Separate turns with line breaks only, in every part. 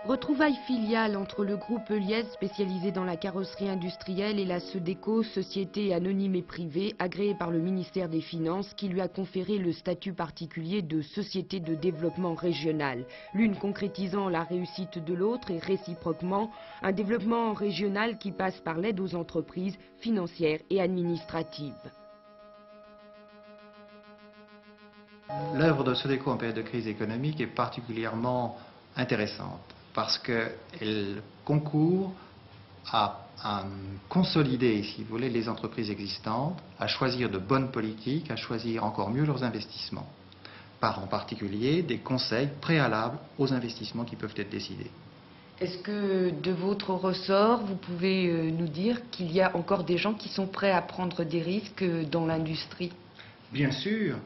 Retrouvailles filiales entre le groupe Heuliez, spécialisé dans la carrosserie industrielle, et la Sodeco, société anonyme et privée, agréée par le ministère des Finances, qui lui a conféré le statut particulier de société de développement régional. L'une concrétisant la réussite de l'autre et réciproquement, un développement régional qui passe par l'aide aux entreprises financières et administratives.
L'œuvre de Sodeco en période de crise économique est particulièrement intéressante parce qu'elle concourt à consolider, si vous voulez, les entreprises existantes, à choisir de bonnes politiques, à choisir encore mieux leurs investissements, par en particulier des conseils préalables aux investissements qui peuvent être décidés.
Est-ce que de votre ressort, vous pouvez nous dire qu'il y a encore des gens qui sont prêts à prendre des risques dans l'industrie?
Bien sûr.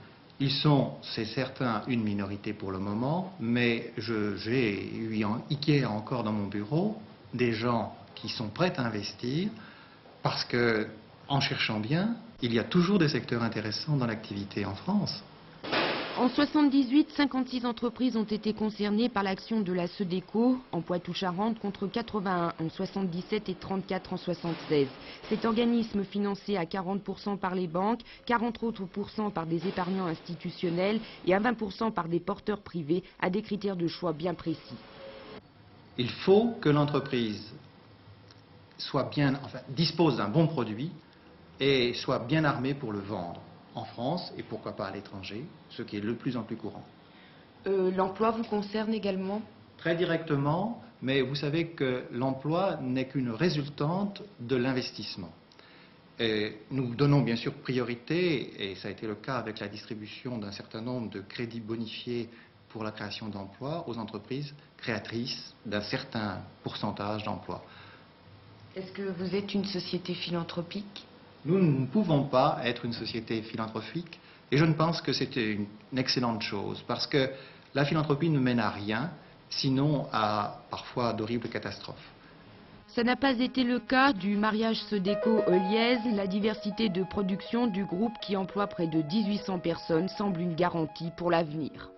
Ils sont, c'est certain, une minorité pour le moment, mais j'ai eu hier encore dans mon bureau des gens qui sont prêts à investir parce que, en cherchant bien, il y a toujours des secteurs intéressants dans l'activité en France.
En 78, 56 entreprises ont été concernées par l'action de la Sodeco en Poitou-Charentes contre 81 en 77 et 34 en 76. Cet organisme financé à 40% par les banques, 40 autres % par des épargnants institutionnels et à 20% par des porteurs privés a des critères de choix bien précis.
Il faut que l'entreprise dispose d'un bon produit et soit bien armée pour le vendre en France et pourquoi pas à l'étranger, ce qui est de plus en plus courant.
L'emploi vous concerne également?
Très directement, mais vous savez que l'emploi n'est qu'une résultante de l'investissement. Nous donnons bien sûr priorité, et ça a été le cas avec la distribution d'un certain nombre de crédits bonifiés pour la création d'emplois aux entreprises créatrices d'un certain pourcentage d'emplois.
Est-ce que vous êtes une société philanthropique?
Nous ne pouvons pas être une société philanthropique et je ne pense que c'est une excellente chose parce que la philanthropie ne mène à rien, sinon à parfois d'horribles catastrophes.
Ça n'a pas été le cas du mariage Sodeco-Heuliez. La diversité de production du groupe qui emploie près de 1800 personnes semble une garantie pour l'avenir.